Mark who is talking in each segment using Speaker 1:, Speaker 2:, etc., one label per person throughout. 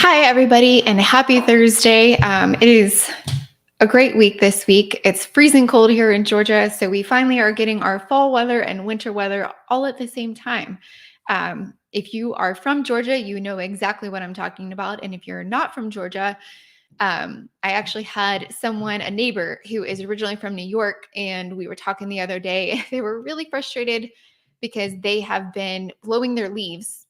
Speaker 1: Hi, everybody, and happy Thursday. It is a great week this week. It's freezing cold here in Georgia, so we finally are getting our fall weather and winter weather all at the same time. If you are from Georgia, you know exactly what I'm talking about. And if you're not from Georgia, I actually had a neighbor who is originally from New York, and we were talking the other day. They were really frustrated because they have been blowing their leaves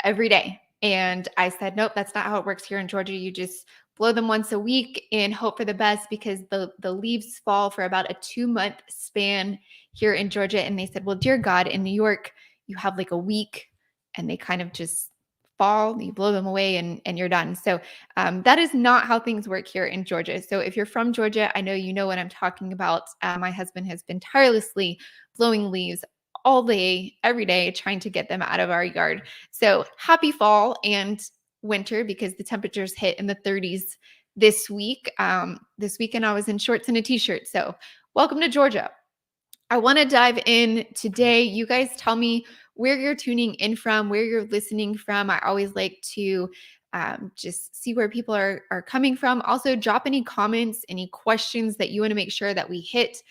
Speaker 1: every day. And I said, nope, that's not how it works here in Georgia. You just blow them once a week and hope for the best because the leaves fall for about a 2 month span here in Georgia. And they said, well, dear God, in New York, you have like a week and they kind of just fall, you blow them away and you're done. So that is not how things work here in Georgia. So if you're from Georgia, I know you know what I'm talking about. My husband has been tirelessly blowing leaves all day, every day, trying to get them out of our yard. So happy fall and winter because the temperatures hit in the 30s this week. This weekend, I was in shorts and a t-shirt. So welcome to Georgia. I want to dive in today. You guys tell me where you're tuning in from, where you're listening from. I always like to just see where people are coming from. Also, drop any comments, any questions that you want to make sure that we hit.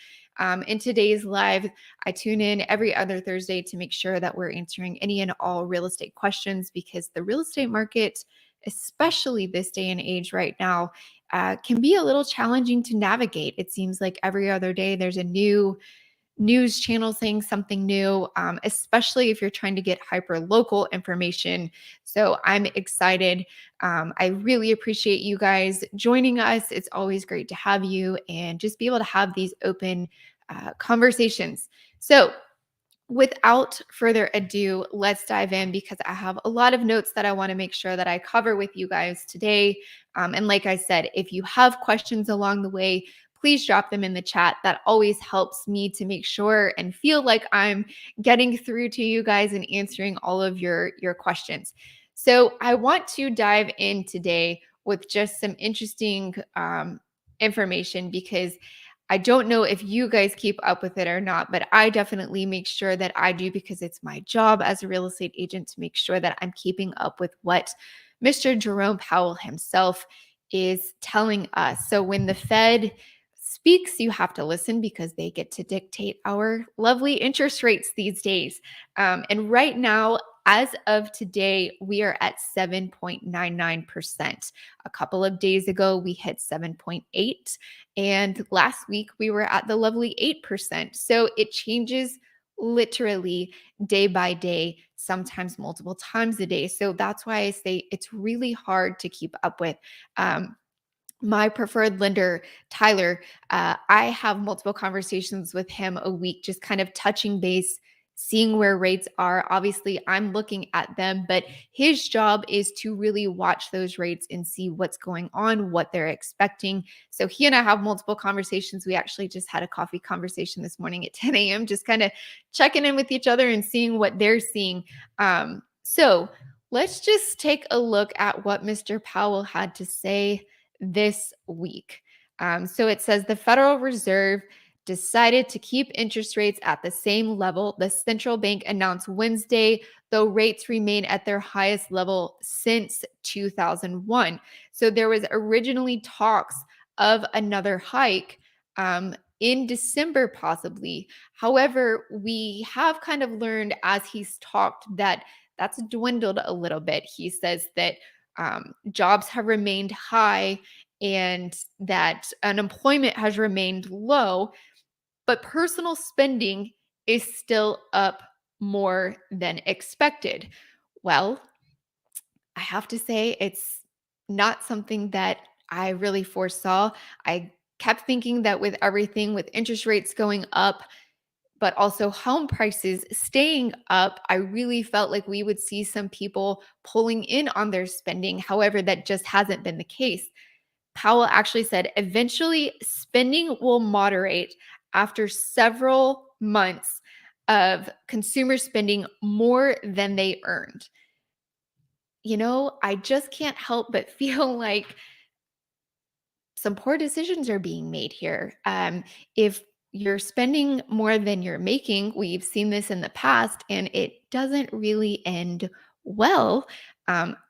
Speaker 1: In today's live, I tune in every other Thursday to make sure that we're answering any and all real estate questions because the real estate market, especially this day and age right now, can be a little challenging to navigate. It seems like every other day there's a new news channel saying something new, especially if you're trying to get hyper local information. So I'm excited. I really appreciate you guys joining us. It's always great to have you and just be able to have these open conversations. So, without further ado, let's dive in because I have a lot of notes that I want to make sure that I cover with you guys today. And like I said, if you have questions along the way, please drop them in the chat. That always helps me to make sure and feel like I'm getting through to you guys and answering all of your questions. So I want to dive in today with just some interesting information because I don't know if you guys keep up with it or not, but I definitely make sure that I do because it's my job as a real estate agent to make sure that I'm keeping up with what Mr. Jerome Powell himself is telling us. So when the Fed speaks, you have to listen because they get to dictate our lovely interest rates these days. And right now, as of today, we are at 7.99%. A couple of days ago, we hit 7.8. And last week we were at the lovely 8%. So it changes literally day by day, sometimes multiple times a day. So that's why I say it's really hard to keep up with. My preferred lender, Tyler, I have multiple conversations with him a week, just kind of touching base, seeing where rates are. Obviously, I'm looking at them, but his job is to really watch those rates and see what's going on, what they're expecting. So he and I have multiple conversations. We actually just had a coffee conversation this morning at 10 a.m., just kind of checking in with each other and seeing what they're seeing. So let's just take a look at what Mr. Powell had to say this week. So it says the Federal Reserve decided to keep interest rates at the same level. The central bank announced Wednesday, though rates remain at their highest level since 2001. So there was originally talks of another hike in December, possibly. However, we have kind of learned as he's talked that that's dwindled a little bit. He says that jobs have remained high and that unemployment has remained low, but personal spending is still up more than expected. Well, I have to say it's not something that I really foresaw. I kept thinking that with everything, with interest rates going up, but also home prices staying up, I really felt like we would see some people pulling in on their spending. However, that just hasn't been the case. Powell actually said eventually spending will moderate after several months of consumer spending more than they earned. I just can't help but feel like some poor decisions are being made here. If you're spending more than you're making, we've seen this in the past, and it doesn't really end well.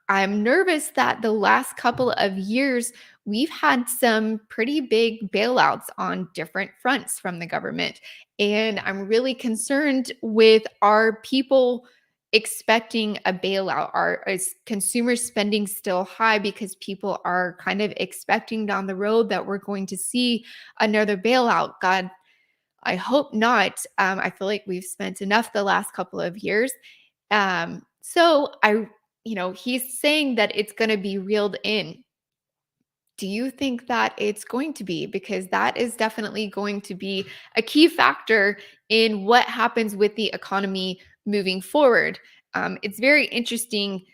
Speaker 1: I'm nervous that the last couple of years, we've had some pretty big bailouts on different fronts from the government. And I'm really concerned with our people expecting a bailout. Is consumer spending still high because people are kind of expecting down the road that we're going to see another bailout? God, I hope not. I feel like we've spent enough the last couple of years. He's saying that it's going to be reeled in. Do you think that it's going to be? Because that is definitely going to be a key factor in what happens with the economy moving forward. It's very interesting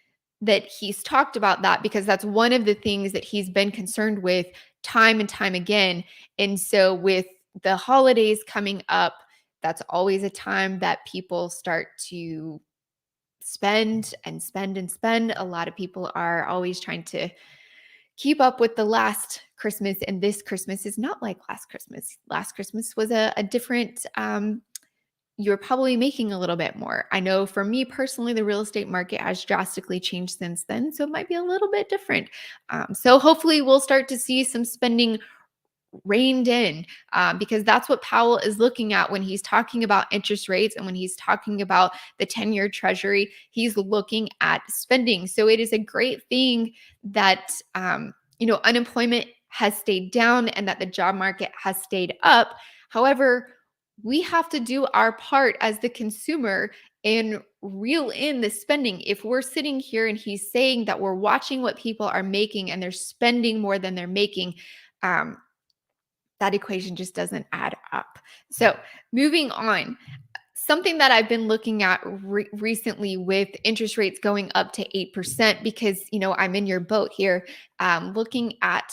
Speaker 1: that he's talked about that because that's one of the things that he's been concerned with time and time again. And so, with the holidays coming up, that's always a time that people start to spend and spend and spend. A lot of people are always trying to keep up with the last Christmas, and this Christmas is not like last Christmas. Last Christmas was a different, you're probably making a little bit more. I know for me personally, the real estate market has drastically changed since then, so it might be a little bit different. So hopefully we'll start to see some spending reined in, because that's what Powell is looking at when he's talking about interest rates and when he's talking about the 10-year treasury. He's looking at spending. So it is a great thing that unemployment has stayed down and that the job market has stayed up. However, we have to do our part as the consumer and reel in the spending. If we're sitting here and he's saying that we're watching what people are making and they're spending more than they're making, um, that equation just doesn't add up. So, moving on, something that I've been looking at recently with interest rates going up to 8%, because, I'm in your boat here. Looking at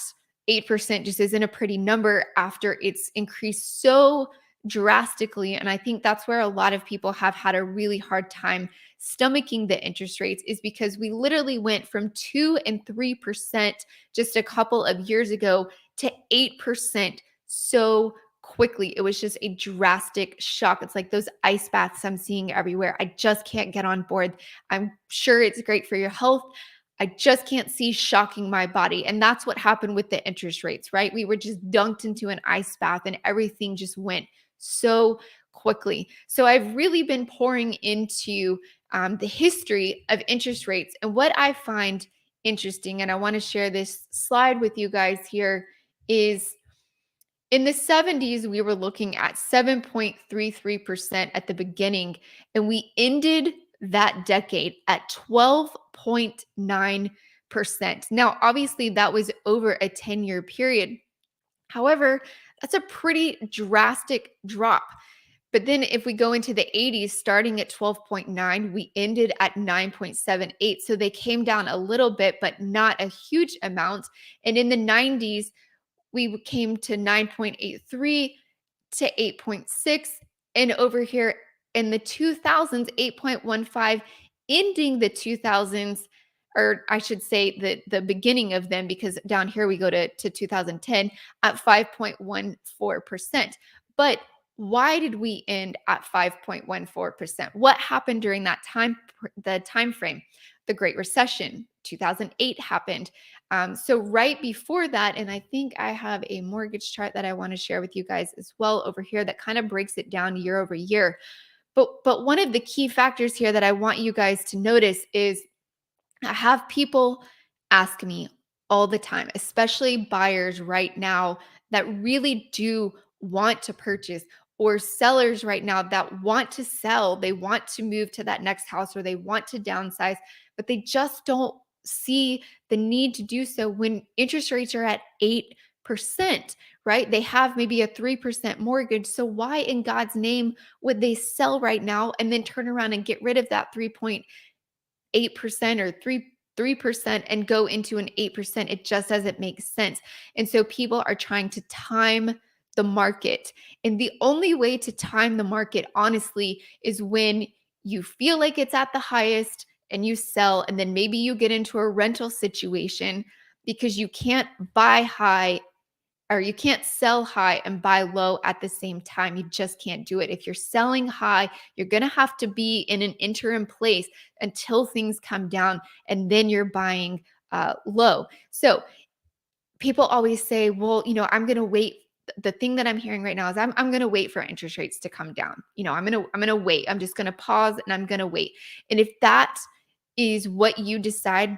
Speaker 1: 8% just isn't a pretty number after it's increased so drastically. And I think that's where a lot of people have had a really hard time stomaching the interest rates, is because we literally went from 2 and 3% just a couple of years ago to 8% so quickly. It was just a drastic shock. It's like those ice baths I'm seeing everywhere. I just can't get on board. I'm sure it's great for your health. I just can't see shocking my body. And that's what happened with the interest rates, right? We were just dunked into an ice bath and everything just went so quickly. So I've really been pouring into the history of interest rates. And what I find interesting, and I want to share this slide with you guys here, is in the 70s, we were looking at 7.33% at the beginning, and we ended that decade at 12.9%. Now, obviously, that was over a 10-year period. However, that's a pretty drastic drop. But then if we go into the 80s, starting at 12.9, we ended at 9.78. So they came down a little bit, but not a huge amount. And in the 90s, we came to 9.83 to 8.6. And over here in the 2000s, 8.15, ending the 2000s, or I should say the beginning of them, because down here we go to 2010 at 5.14%. But why did we end at 5.14%? What happened during that the time frame? The Great Recession, 2008 happened. So right before that, and I think I have a mortgage chart that I want to share with you guys as well over here that kind of breaks it down year over year. But one of the key factors here that I want you guys to notice is I have people ask me all the time, especially buyers right now that really do want to purchase, or sellers right now that want to sell. They want to move to that next house or they want to downsize, but they just don't see the need to do so when interest rates are at 8%, right? They have maybe a 3% mortgage. So why in God's name would they sell right now and then turn around and get rid of that 3.8% or 3% and go into an 8%? It just doesn't make sense. And so people are trying to time the market. And the only way to time the market, honestly, is when you feel like it's at the highest and you sell, and then maybe you get into a rental situation because you can't buy high or you can't sell high and buy low at the same time. You just can't do it. If you're selling high, you're going to have to be in an interim place until things come down, and then you're buying low. So people always say, well, I'm going to wait. The thing that I'm hearing right now is I'm going to wait for interest rates to come down. I'm going to wait. I'm just going to pause and I'm going to wait. And if that is what you decide,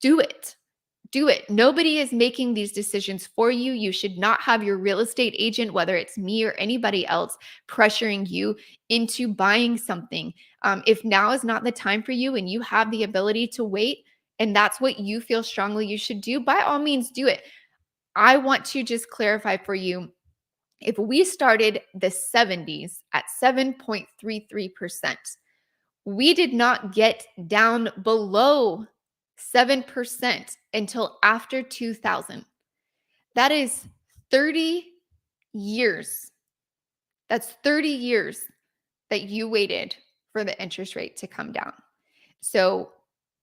Speaker 1: do it. Do it. Nobody is making these decisions for you. You should not have your real estate agent, whether it's me or anybody else, pressuring you into buying something. If now is not the time for you and you have the ability to wait, and that's what you feel strongly you should do, by all means, do it. I want to just clarify for you, if we started the 70s at 7.33%, we did not get down below 7% until after 2000. That is 30 years. That's 30 years that you waited for the interest rate to come down. So,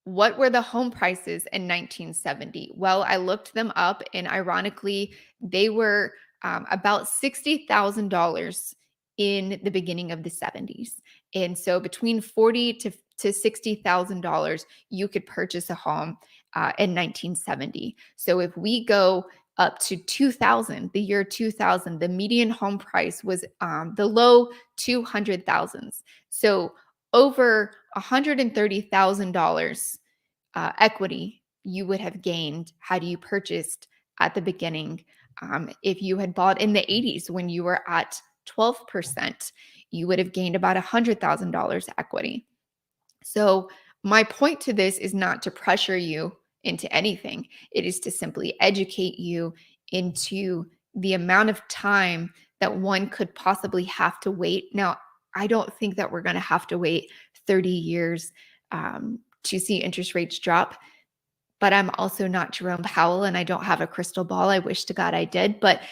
Speaker 1: what were the home prices in 1970? Well, I looked them up, and ironically, they were about $60,000 in the beginning of the 70s. And so, between $40,000 to $60,000, you could purchase a home in 1970. So, if we go up to 2000, the year 2000, the median home price was the low 200,000s. So, over $130,000 equity you would have gained had you purchased at the beginning. If you had bought in the 80s when you were at 12%, you would have gained about $100,000 equity. So, my point to this is not to pressure you into anything, it is to simply educate you into the amount of time that one could possibly have to wait. Now, I don't think that we're going to have to wait 30 years to see interest rates drop, but I'm also not Jerome Powell and I don't have a crystal ball. I wish to God I did. But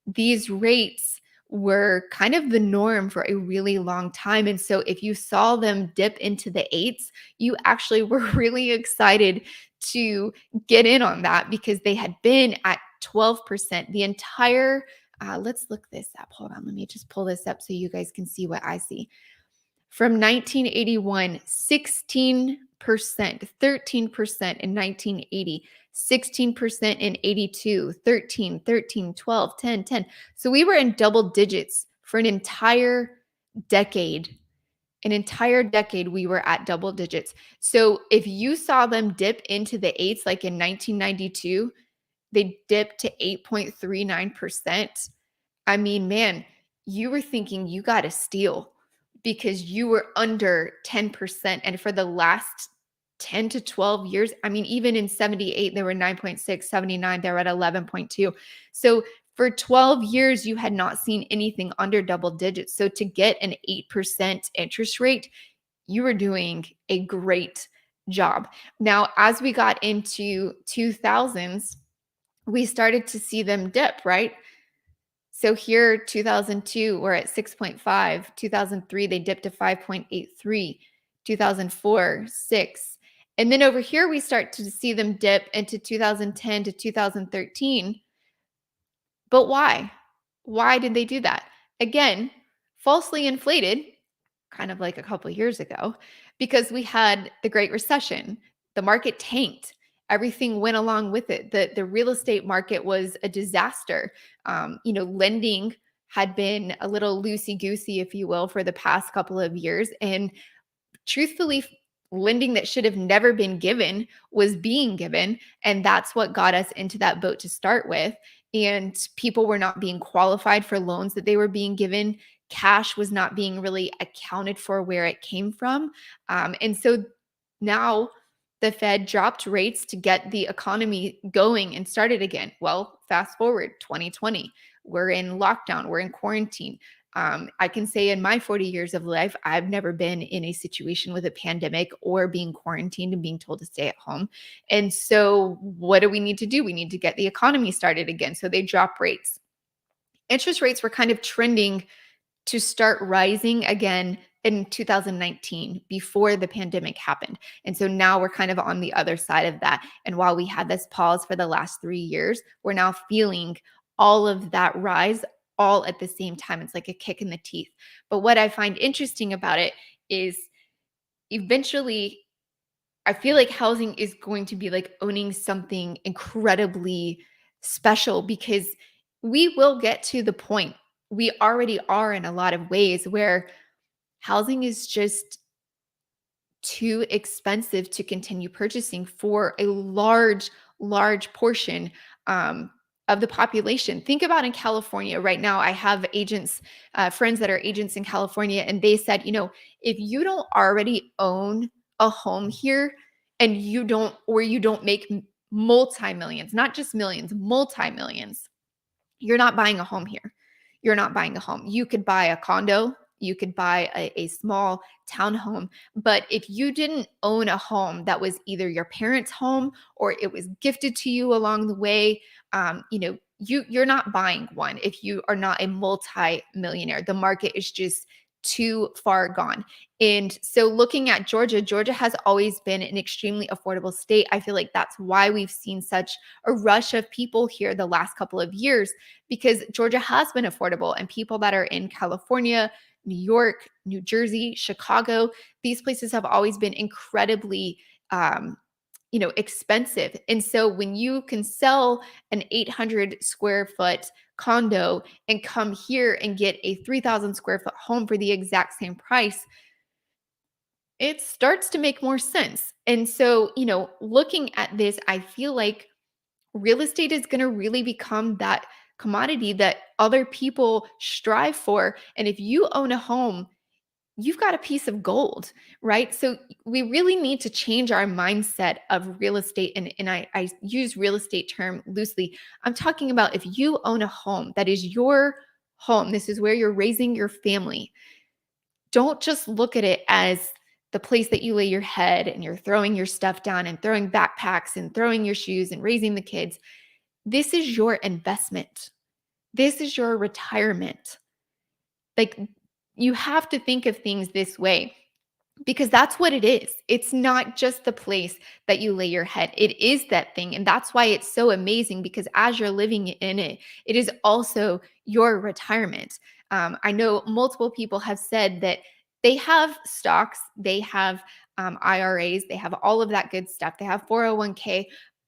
Speaker 1: these rates were kind of the norm for a really long time. And so if you saw them dip into the eights, you actually were really excited to get in on that because they had been at 12% the entire. Let's look this up. Hold on. Let me just pull this up so you guys can see what I see. From 1981, 16%, 13% in 1980, 16% in 82, 13, 13, 12, 10, 10. So we were in double digits for an entire decade. An entire decade, we were at double digits. So if you saw them dip into the eights, like in 1992, they dipped to 8.39%. I mean, man, you were thinking you got to steal because you were under 10%. And for the last 10 to 12 years, I mean, even in 78, they were 9.6, 79, they were at 11.2. So for 12 years, you had not seen anything under double digits. So to get an 8% interest rate, you were doing a great job. Now, as we got into 2000s, we started to see them dip, right? So here, 2002, we're at 6.5. 2003, they dipped to 5.83. 2004, 6. And then over here, we start to see them dip into 2010 to 2013. But why? Why did they do that? Again, falsely inflated, kind of like a couple of years ago, because we had the Great Recession. The market tanked. Everything went along with it. The real estate market was a disaster. Lending had been a little loosey-goosey, if you will, for the past couple of years. And truthfully, lending that should have never been given was being given. And that's what got us into that boat to start with. And people were not being qualified for loans that they were being given. Cash was not being really accounted for where it came from. And so now the Fed dropped rates to get the economy going and started again. Well, fast forward 2020, we're in lockdown, we're in quarantine. I can say in my 40 years of life, I've never been in a situation with a pandemic or being quarantined and being told to stay at home. And so what do we need to do? We need to get the economy started again. So they drop rates. Interest rates were kind of trending to start rising again in 2019 before the pandemic happened. And so now we're kind of on the other side of that. And while we had this pause for the last 3 years, we're now feeling all of that rise all at the same time. It's like a kick in the teeth. But what I find interesting about it is eventually I feel like housing is going to be like owning something incredibly special because we will get to the point, we already are in a lot of ways, where housing is just too expensive to continue purchasing for a large portion um, of the population. Think about in California right now. I have agents, friends that are agents in California, and they said, if you don't already own a home here and you don't make multi millions, not just millions, multi millions, you're not buying a home here. You're not buying a home. You could buy a condo, you could buy a small townhome. But if you didn't own a home that was either your parents' home or it was gifted to you along the way, you're not buying one if you are not a multi-millionaire. The market is just too far gone. And so looking at Georgia, Georgia has always been an extremely affordable state. I feel like that's why we've seen such a rush of people here the last couple of years, because Georgia has been affordable, and people that are in California, New York, New Jersey, Chicago, these places have always been incredibly expensive. And so when you can sell an 800 square foot condo and come here and get a 3,000 square foot home for the exact same price, it starts to make more sense. And so, looking at this, I feel like real estate is going to really become that commodity that other people strive for. And if you own a home, you've got a piece of gold, right? So we really need to change our mindset of real estate. And I use real estate term loosely. I'm talking about if you own a home that is your home, this is where you're raising your family. Don't just look at it as the place that you lay your head and you're throwing your stuff down and throwing backpacks and throwing your shoes and raising the kids. This is your investment. This is your retirement. Like, you have to think of things this way, because that's what it is. It's not just the place that you lay your head. It is that thing. And that's why it's so amazing, because as you're living in it, it is also your retirement. I know multiple people have said that they have stocks, they have IRAs, they have all of that good stuff. They have 401k,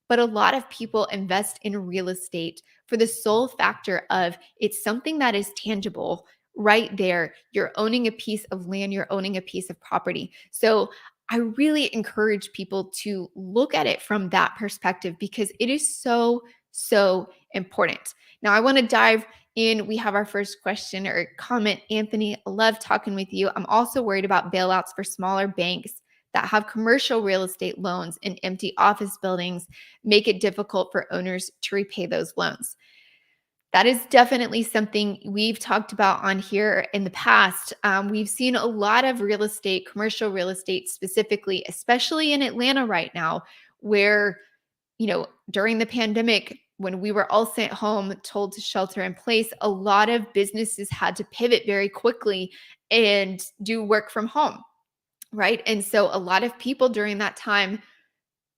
Speaker 1: but a lot of people invest in real estate for the sole factor of it's something that is tangible right there. You're owning a piece of land, you're owning a piece of property. So I really encourage people to look at it from that perspective, because it is so important. Now, I want to dive in. We have our first question or comment. Anthony, I love talking with you. I'm also worried about bailouts for smaller banks that have commercial real estate loans and empty office buildings make it difficult for owners to repay those loans. That is definitely something we've talked about on here in the past. We've seen a lot of real estate, commercial real estate specifically, especially in Atlanta right now, where, during the pandemic, when we were all sent home, told to shelter in place, a lot of businesses had to pivot very quickly and do work from home, right? And so a lot of people during that time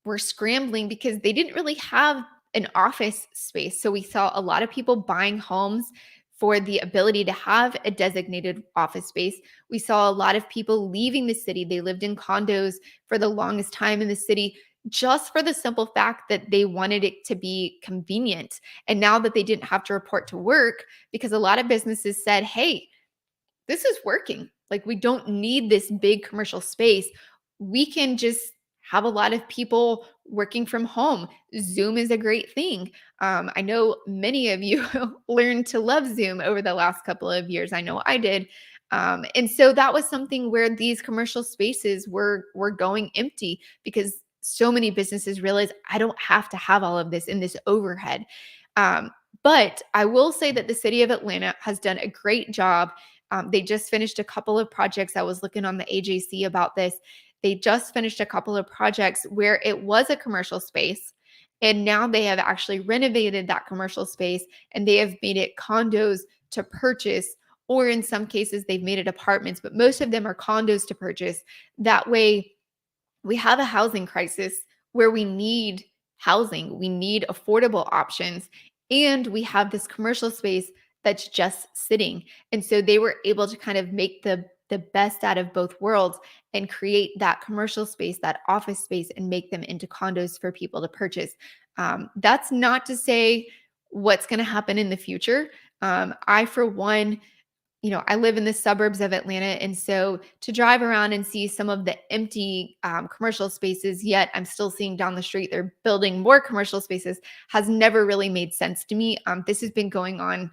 Speaker 1: were scrambling because they didn't really have an office space. So we saw a lot of people buying homes for the ability to have a designated office space. We saw a lot of people leaving the city. They lived in condos for the longest time in the city, just for the simple fact that they wanted it to be convenient. And now that they didn't have to report to work, because a lot of businesses said, hey, this is working. Like, we don't need this big commercial space. We can just have a lot of people working from home. Zoom is a great thing. I know many of you learned to love Zoom over the last couple of years. I know I did. And so that was something where these commercial spaces were going empty, because so many businesses realize I don't have to have all of this in this overhead. But I will say that the city of Atlanta has done a great job. They just finished a couple of projects. I was looking on the AJC about this. They just finished a couple of projects where it was a commercial space, and now they have actually renovated that commercial space and they have made it condos to purchase, or in some cases they've made it apartments, but most of them are condos to purchase. That way we have a housing crisis where we need housing, we need affordable options, and we have this commercial space that's just sitting. And so they were able to kind of make the best out of both worlds and create that commercial space, that office space, and make them into condos for people to purchase. That's not to say what's going to happen in the future. I, for one, I live in the suburbs of Atlanta. And so to drive around and see some of the empty commercial spaces, yet I'm still seeing down the street they're building more commercial spaces, has never really made sense to me. This has been going on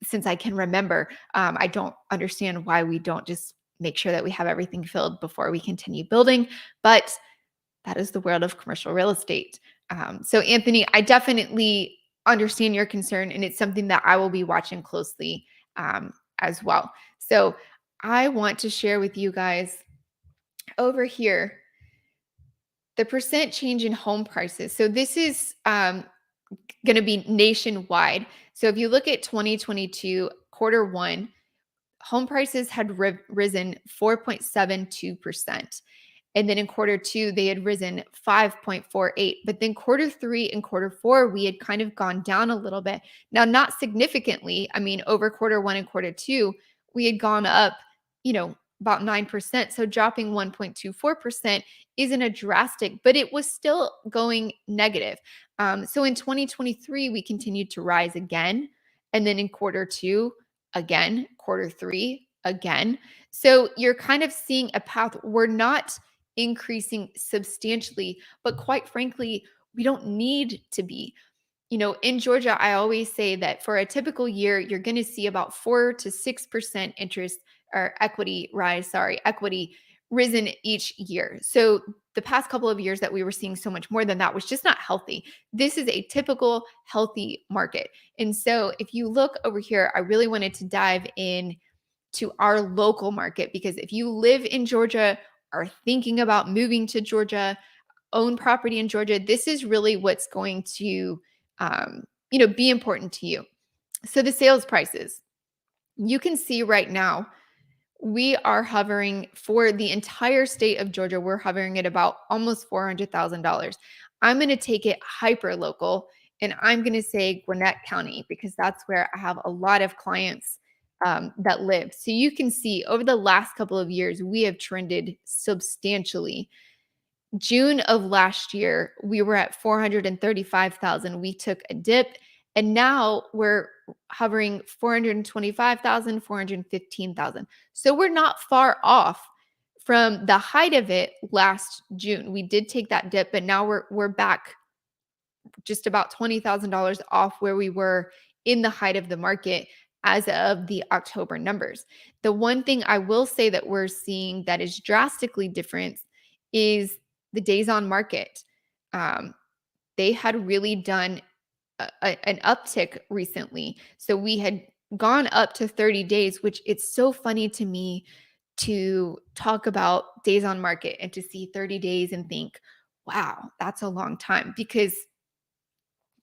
Speaker 1: since I can remember. I don't understand why we don't just make sure that we have everything filled before we continue building. But that is the world of commercial real estate. So, Anthony, I definitely understand your concern, and it's something that I will be watching closely as well. So, I want to share with you guys over here the percent change in home prices. So, this is going to be nationwide. So, if you look at 2022, quarter one, home prices had risen 4.72%. And then in quarter two, they had risen 5.48. But then quarter three and quarter four, we had kind of gone down a little bit. Now, not significantly. I mean, over quarter one and quarter two, we had gone up, about 9%. So dropping 1.24% isn't a drastic, but it was still going negative. So in 2023, we continued to rise again. And then in quarter two, again, quarter three, again. So you're kind of seeing a path. We're not increasing substantially, but quite frankly, we don't need to be. In Georgia, I always say that for a typical year, you're going to see about 4 to 6% interest or equity risen each year. So the past couple of years that we were seeing so much more than that was just not healthy. This is a typical healthy market. And so if you look over here, I really wanted to dive in to our local market, because if you live in Georgia, are thinking about moving to Georgia, own property in Georgia, this is really what's going to, be important to you. So the sales prices, you can see right now, we are hovering for the entire state of Georgia. We're hovering at about almost $400,000. I'm going to take it hyper local, and I'm going to say Gwinnett County, because that's where I have a lot of clients that live. So you can see over the last couple of years, we have trended substantially. June of last year, we were at 435,000. We took a dip, and now we're hovering 425,000, 415,000. So we're not far off from the height of it last June. We did take that dip, but now we're back just about $20,000 off where we were in the height of the market as of the October numbers. The one thing I will say that we're seeing that is drastically different is the days on market. They had really done an uptick recently. So we had gone up to 30 days, which it's so funny to me to talk about days on market and to see 30 days and think, wow, that's a long time, because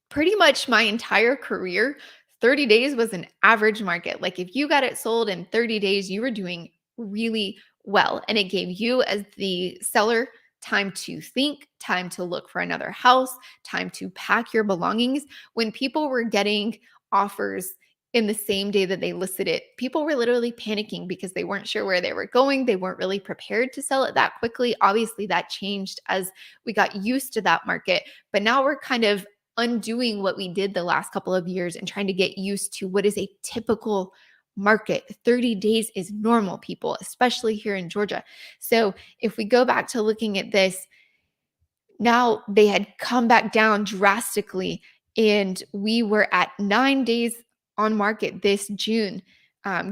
Speaker 1: pretty much my entire career, 30 days was an average market. Like if you got it sold in 30 days, you were doing really well. And it gave you, as the seller, time to think, time to look for another house, time to pack your belongings. When people were getting offers in the same day that they listed it, people were literally panicking because they weren't sure where they were going. They weren't really prepared to sell it that quickly. Obviously, that changed as we got used to that market. But now we're kind of undoing what we did the last couple of years and trying to get used to what is a typical market. 30 days is normal, people, especially here in Georgia. So if we go back to looking at this, now they had come back down drastically, and we were at 9 days on market this June,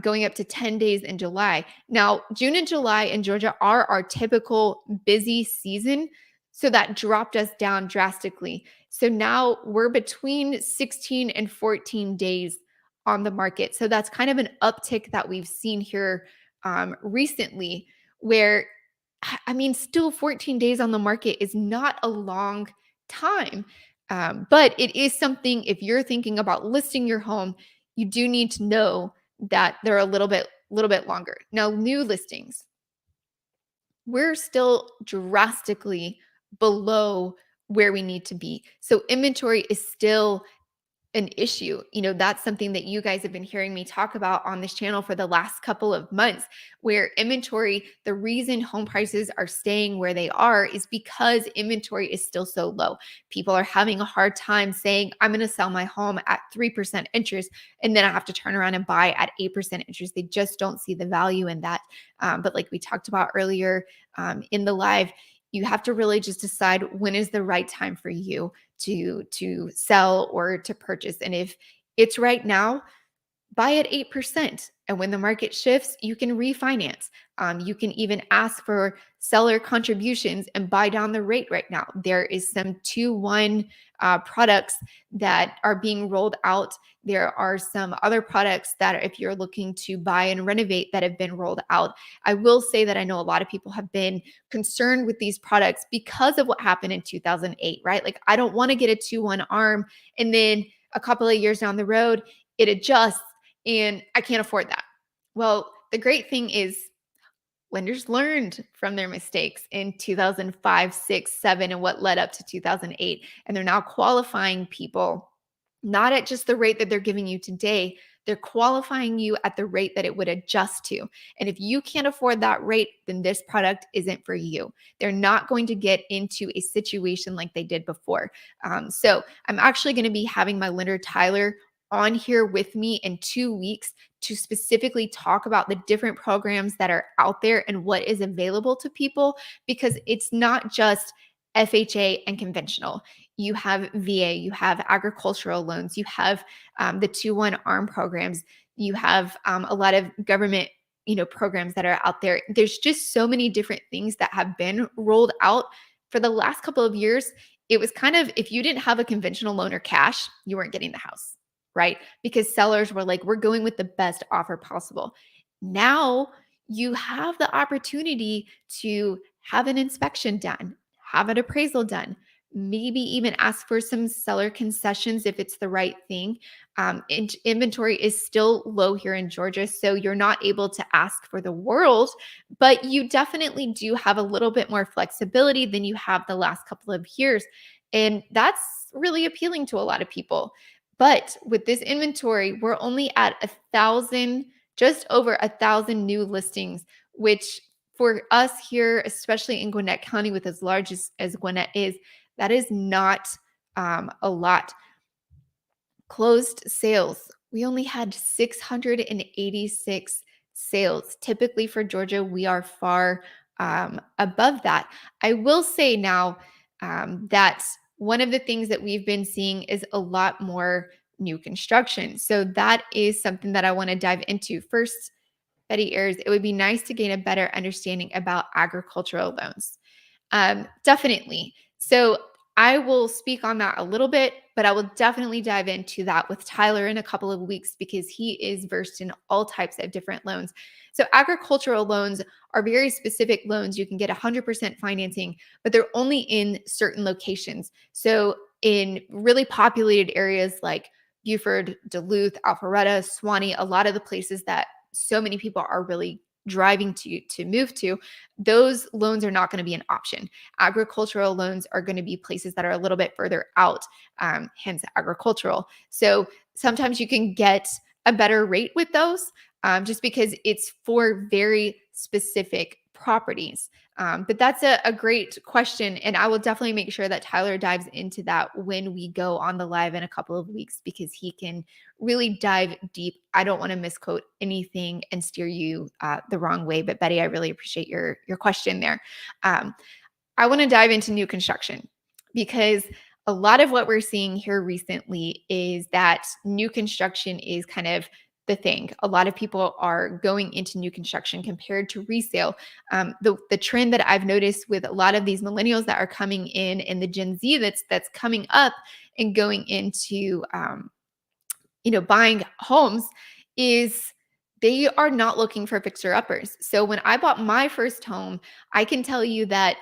Speaker 1: going up to 10 days in July. Now, June and July in Georgia are our typical busy season, so that dropped us down drastically. So now we're between 16 and 14 days on the market. So that's kind of an uptick that we've seen here recently, where, I mean, still 14 days on the market is not a long time. But it is something, if you're thinking about listing your home, you do need to know that they're a little bit longer. Now, new listings, we're still drastically below where we need to be. So inventory is still an issue. That's something that you guys have been hearing me talk about on this channel for the last couple of months, where inventory, the reason home prices are staying where they are is because inventory is still so low. People are having a hard time saying, I'm going to sell my home at 3% interest, and then I have to turn around and buy at 8% interest. They just don't see the value in that. But like we talked about earlier in the live, you have to really just decide when is the right time for you to sell or to purchase. And if it's right now, buy at 8%. And when the market shifts, you can refinance. You can even ask for seller contributions and buy down the rate right now. There is some 2-1 products that are being rolled out. There are some other products that if you're looking to buy and renovate that have been rolled out. I will say that I know a lot of people have been concerned with these products because of what happened in 2008, right? Like, I don't want to get a 2-1 arm and then a couple of years down the road, it adjusts and I can't afford that. Well, the great thing is lenders learned from their mistakes in 2005, 6, 7, and what led up to 2008. And they're now qualifying people not at just the rate that they're giving you today. They're qualifying you at the rate that it would adjust to. And if you can't afford that rate, then this product isn't for you. They're not going to get into a situation like they did before. So I'm actually going to be having my lender, Tyler, on here with me in 2 weeks to specifically talk about the different programs that are out there and what is available to people, because it's not just FHA and conventional. You have VA, you have agricultural loans, you have the 2-1 ARM programs, you have a lot of government programs that are out there. There's just so many different things that have been rolled out for the last couple of years. It was kind of, if you didn't have a conventional loan or cash, you weren't getting the house, right? Because sellers were like, we're going with the best offer possible. Now you have the opportunity to have an inspection done, have an appraisal done, maybe even ask for some seller concessions if it's the right thing. Inventory is still low here in Georgia, so you're not able to ask for the world, but you definitely do have a little bit more flexibility than you have the last couple of years. And that's really appealing to a lot of people. But with this inventory, we're only at 1,000, just over 1,000 new listings, which for us here, especially in Gwinnett County, with as large as Gwinnett is, that is not a lot. Closed sales, we only had 686 sales. Typically for Georgia, we are far above that. I will say now that one of the things that we've been seeing is a lot more new construction. So that is something that I want to dive into. First, Betty Ayers, it would be nice to gain a better understanding about agricultural loans. Definitely. So I will speak on that a little bit, but I will definitely dive into that with Tyler in a couple of weeks because he is versed in all types of different loans. So agricultural loans are very specific loans. You can get 100% financing, but they're only in certain locations. So in really populated areas like Beaufort, Duluth, Alpharetta, Suwanee, a lot of the places that so many people are really driving to move to, those loans are not going to be an option. Agricultural loans are going to be places that are a little bit further out, hence agricultural. So sometimes you can get a better rate with those just because it's for very specific properties. But that's a great question. And I will definitely make sure that Tyler dives into that when we go on the live in a couple of weeks because he can really dive deep. I don't want to misquote anything and steer you the wrong way. But Betty, I really appreciate your question there. I want to dive into new construction because a lot of what we're seeing here recently is that new construction is kind of the thing. A lot of people are going into new construction compared to resale. The trend that I've noticed with a lot of these millennials that are coming in and the Gen Z that's coming up and going into buying homes is they are not looking for fixer uppers. So when I bought my first home, I can tell you that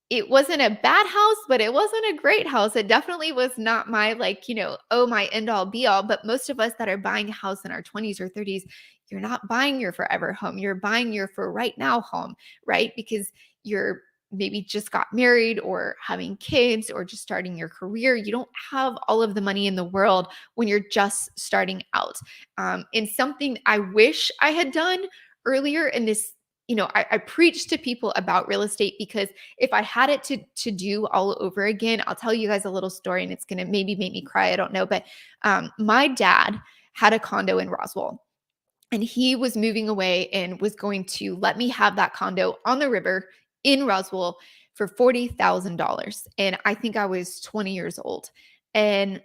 Speaker 1: it wasn't a bad house, but it wasn't a great house. It definitely was not my my end all be all. But most of us that are buying a house in our 20s or 30s, you're not buying your forever home. You're buying your for right now home, right? Because you're maybe just got married or having kids or just starting your career. You don't have all of the money in the world when you're just starting out. And something I wish I had done earlier in this, I preach to people about real estate because if I had it to do all over again, I'll tell you guys a little story and it's going to maybe make me cry. I don't know. But my dad had a condo in Roswell and he was moving away and was going to let me have that condo on the river in Roswell for $40,000. And I think I was 20 years old. And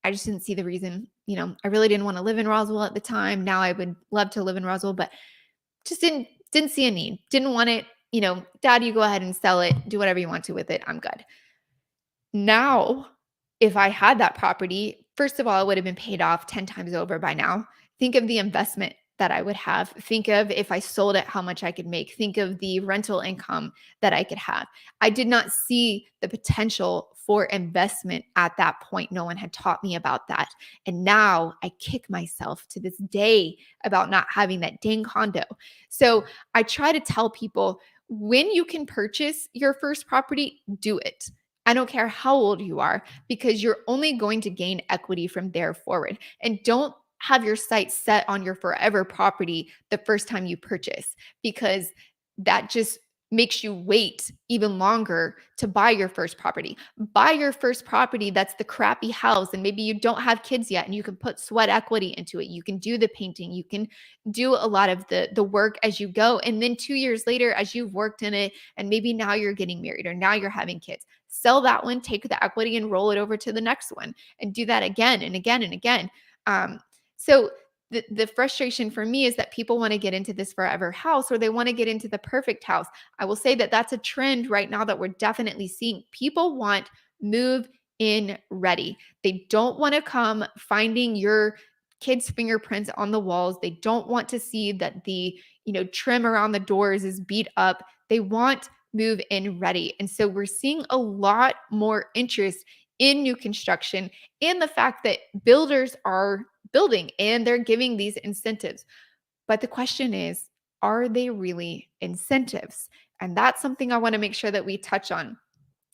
Speaker 1: I just didn't see the reason. I really didn't want to live in Roswell at the time. Now I would love to live in Roswell, but just didn't see a need. Didn't want it. Dad, you go ahead and sell it. Do whatever you want to with it. I'm good. Now, if I had that property, first of all, it would have been paid off 10 times over by now. Think of the investment that I would have. Think of if I sold it, how much I could make. Think of the rental income that I could have. I did not see the potential for investment at that point. No one had taught me about that. And now I kick myself to this day about not having that dang condo. So I try to tell people when you can purchase your first property, do it. I don't care how old you are because you're only going to gain equity from there forward. And don't have your sights set on your forever property the first time you purchase because that just makes you wait even longer to buy your first property. Buy your first property that's the crappy house and maybe you don't have kids yet and you can put sweat equity into it. You can do the painting, you can do a lot of the work as you go, and then 2 years later as you've worked in it and maybe now you're getting married or now you're having kids, sell that one, take the equity and roll it over to the next one and do that again and again and again. So the frustration for me is that people want to get into this forever house or they want to get into the perfect house. I will say that that's a trend right now that we're definitely seeing. People want move in ready. They don't want to come finding your kids' fingerprints on the walls. They don't want to see that the, trim around the doors is beat up. They want move in ready. And so we're seeing a lot more interest in new construction and the fact that builders are building and they're giving these incentives. But the question is, are they really incentives? And that's something I want to make sure that we touch on.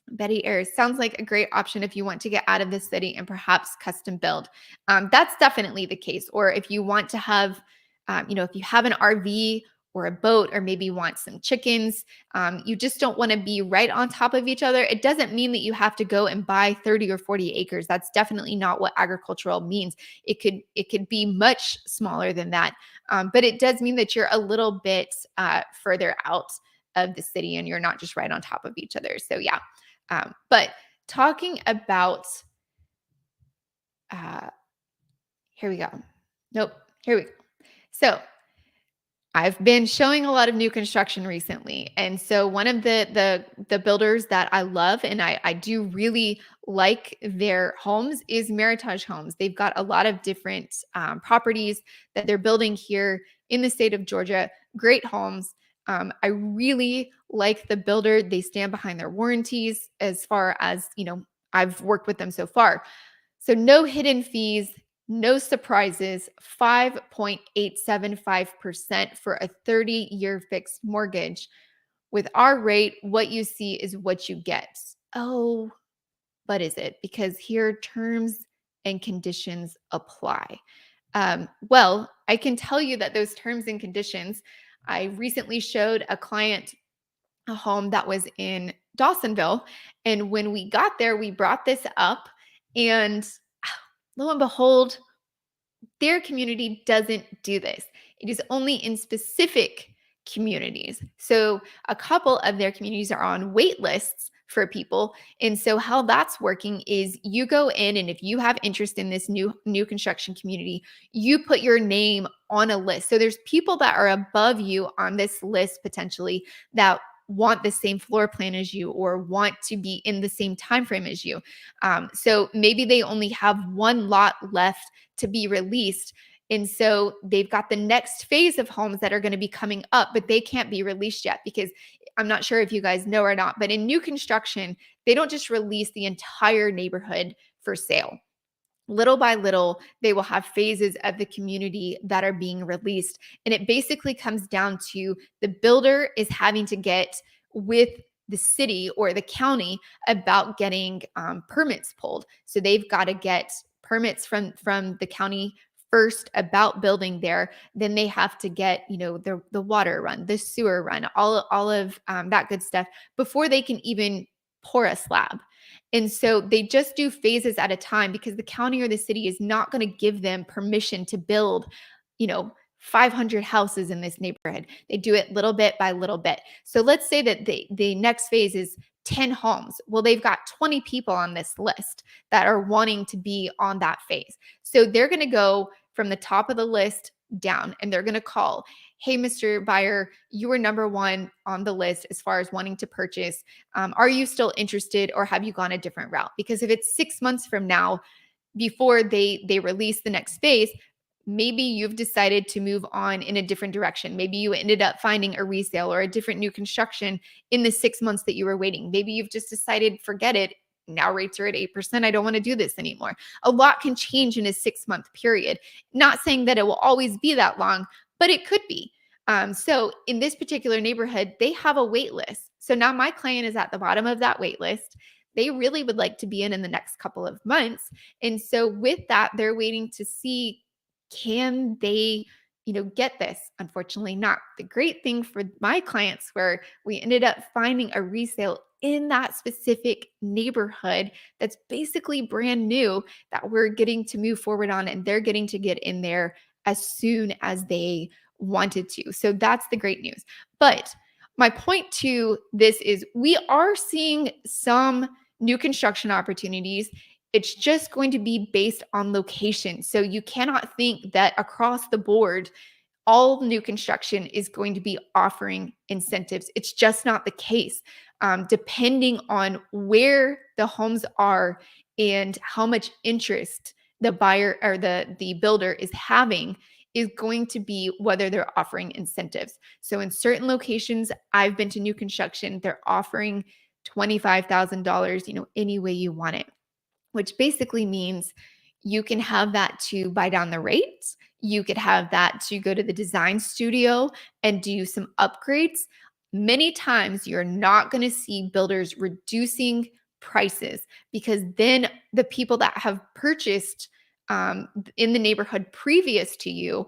Speaker 1: Betty Ayers sounds like a great option if you want to get out of the city and perhaps custom build. That's definitely the case. Or if you want to have, if you have an RV or a boat, or maybe want some chickens, you just don't want to be right on top of each other. It doesn't mean that you have to go and buy 30 or 40 acres. That's definitely not what agricultural means. It could be much smaller than that, but it does mean that you're a little bit further out of the city and you're not just right on top of each other. So yeah. But talking about, here we go. Nope. Here we go. So I've been showing a lot of new construction recently. And so one of the builders that I love and I do really like their homes is Meritage Homes. They've got a lot of different properties that they're building here in the state of Georgia. Great homes. I really like the builder. They stand behind their warranties as far as, I've worked with them so far. So no hidden fees, no surprises, 5.875% for a 30-year fixed mortgage. With our rate, what you see is what you get. Oh, but is it? Because here terms and conditions apply. Well, I can tell you that those terms and conditions, I recently showed a client a home that was in Dawsonville. And when we got there, we brought this up and lo and behold, their community doesn't do this. It is only in specific communities. So a couple of their communities are on wait lists for people. And so how that's working is you go in and if you have interest in this new construction community, you put your name on a list. So there's people that are above you on this list potentially that want the same floor plan as you or want to be in the same time frame as you. So maybe they only have one lot left to be released. And so they've got the next phase of homes that are going to be coming up, but they can't be released yet because I'm not sure if you guys know or not, but in new construction, they don't just release the entire neighborhood for sale. Little by little, they will have phases of the community that are being released. And it basically comes down to the builder is having to get with the city or the county about getting permits pulled. So they've got to get permits from the county first about building there. Then they have to get, the water run, the sewer run, all of that good stuff before they can even pour a slab. And so they just do phases at a time because the county or the city is not going to give them permission to build, you know, 500 houses in this neighborhood. They do it little bit by little bit. So let's say that the next phase is 10 homes. Well, they've got 20 people on this list that are wanting to be on that phase. So they're going to go from the top of the list down and they're going to call, hey, Mr. Buyer, you were number one on the list as far as wanting to purchase. Are you still interested or have you gone a different route? Because if it's 6 months from now, before they release the next phase, maybe you've decided to move on in a different direction. Maybe you ended up finding a resale or a different new construction in the 6 months that you were waiting. Maybe you've just decided, forget it. Now rates are at 8%. I don't want to do this anymore. A lot can change in a 6-month period. Not saying that it will always be that long, but it could be. So in this particular neighborhood, they have a wait list. So now my client is at the bottom of that wait list. They really would like to be in the next couple of months. And so with that, they're waiting to see, can they, get this? Unfortunately not. The great thing for my clients where we ended up finding a resale in that specific neighborhood that's basically brand new that we're getting to move forward on, and they're getting to get in there as soon as they wanted to. So that's the great news. But my point to this is we are seeing some new construction opportunities. It's just going to be based on location. So you cannot think that across the board, all new construction is going to be offering incentives. It's just not the case. Depending on where the homes are and how much interest the buyer or the builder is having is going to be whether they're offering incentives. So in certain locations, I've been to new construction, they're offering $25,000, any way you want it, which basically means you can have that to buy down the rates. You could have that to go to the design studio and do some upgrades. Many times you're not going to see builders reducing prices because then the people that have purchased in the neighborhood previous to you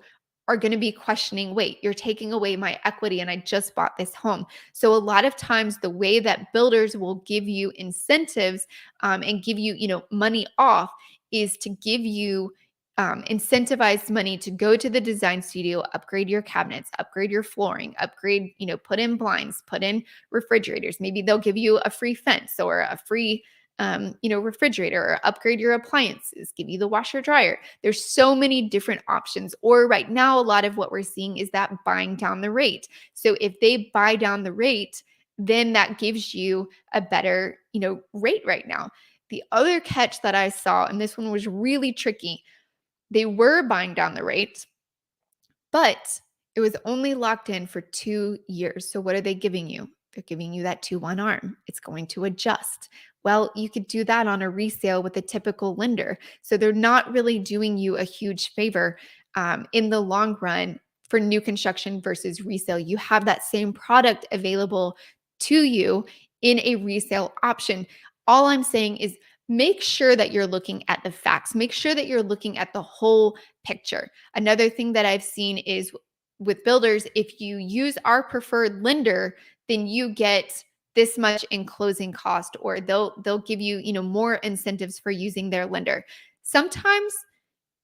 Speaker 1: are going to be questioning, wait, you're taking away my equity and I just bought this home. So a lot of times the way that builders will give you incentives and give you, money off is to give you incentivized money to go to the design studio, upgrade your cabinets, upgrade your flooring, upgrade, put in blinds, put in refrigerators. Maybe they'll give you a free fence or a free refrigerator, or upgrade your appliances, give you the washer dryer. There's so many different options. Or right now, a lot of what we're seeing is that buying down the rate. So if they buy down the rate, then that gives you a better, rate right now. The other catch that I saw, and this one was really tricky, they were buying down the rate, but it was only locked in for 2 years. So what are they giving you? They're giving you that 2-1 arm. It's going to adjust. Well, you could do that on a resale with a typical lender. So they're not really doing you a huge favor in the long run for new construction versus resale. You have that same product available to you in a resale option. All I'm saying is make sure that you're looking at the facts. Make sure that you're looking at the whole picture. Another thing that I've seen is with builders, if you use our preferred lender, then you get this much in closing cost, or they'll give you, more incentives for using their lender. Sometimes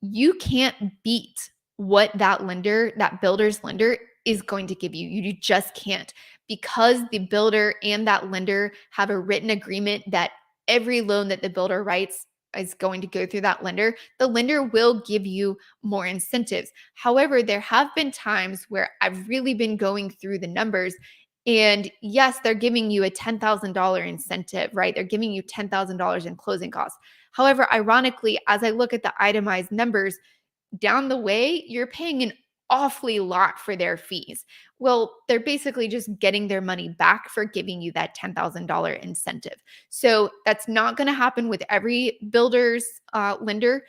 Speaker 1: you can't beat what that builder's lender is going to give you. You just can't, because the builder and that lender have a written agreement that every loan that the builder writes is going to go through that lender. The lender will give you more incentives. However, there have been times where I've really been going through the numbers, and yes, they're giving you a $10,000 incentive, right? They're giving you $10,000 in closing costs. However, ironically, as I look at the itemized numbers, down the way, you're paying an awfully lot for their fees. Well, they're basically just getting their money back for giving you that $10,000 incentive. So that's not going to happen with every builder's lender.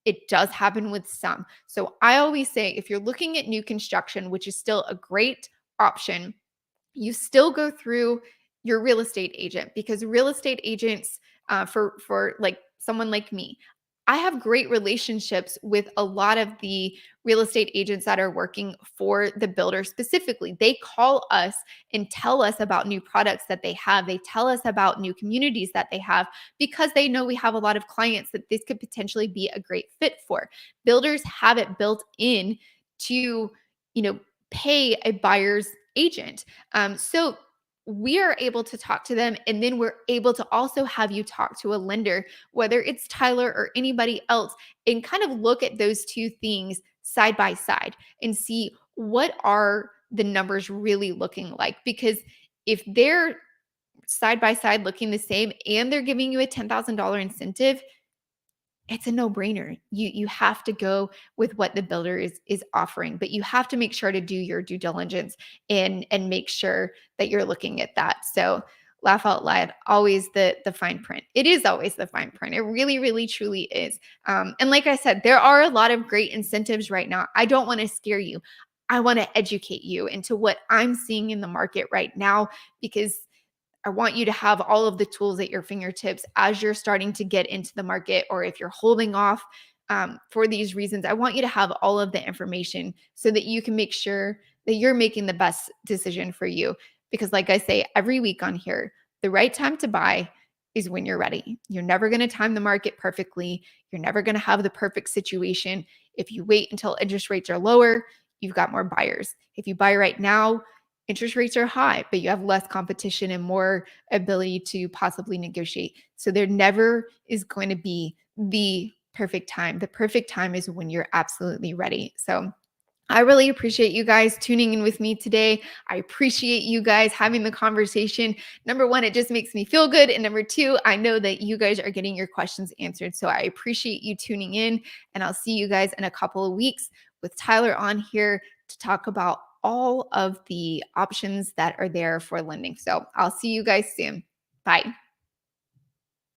Speaker 1: It does happen with some. So I always say, if you're looking at new construction, which is still a great option, you still go through your real estate agent, because real estate agents, for like someone like me, I have great relationships with a lot of the real estate agents that are working for the builder specifically. They call us and tell us about new products that they have. They tell us about new communities that they have because they know we have a lot of clients that this could potentially be a great fit for. Builders have it built in to, pay a buyer's agent. So we are able to talk to them, and then we're able to also have you talk to a lender, whether it's Tyler or anybody else, and kind of look at those two things side by side and see what are the numbers really looking like. Because if they're side by side looking the same and they're giving you a $10,000 incentive, it's a no-brainer. You have to go with what the builder is offering, but you have to make sure to do your due diligence and make sure that you're looking at that. So laugh out loud, always the fine print. It is always the fine print. It really, really, truly is. And like I said, there are a lot of great incentives right now. I don't want to scare you. I want to educate you into what I'm seeing in the market right now, because I want you to have all of the tools at your fingertips as you're starting to get into the market, or if you're holding off for these reasons. I want you to have all of the information so that you can make sure that you're making the best decision for you. Because, like I say every week on here, the right time to buy is when you're ready. You're never going to time the market perfectly. You're never going to have the perfect situation. If you wait until interest rates are lower, you've got more buyers. If you buy right now, interest rates are high, but you have less competition and more ability to possibly negotiate. So there never is going to be the perfect time. The perfect time is when you're absolutely ready. So I really appreciate you guys tuning in with me today. I appreciate you guys having the conversation. Number one, it just makes me feel good. And number two, I know that you guys are getting your questions answered. So I appreciate you tuning in. And I'll see you guys in a couple of weeks with Tyler on here to talk about all of the options that are there for lending. So I'll see you guys soon. Bye.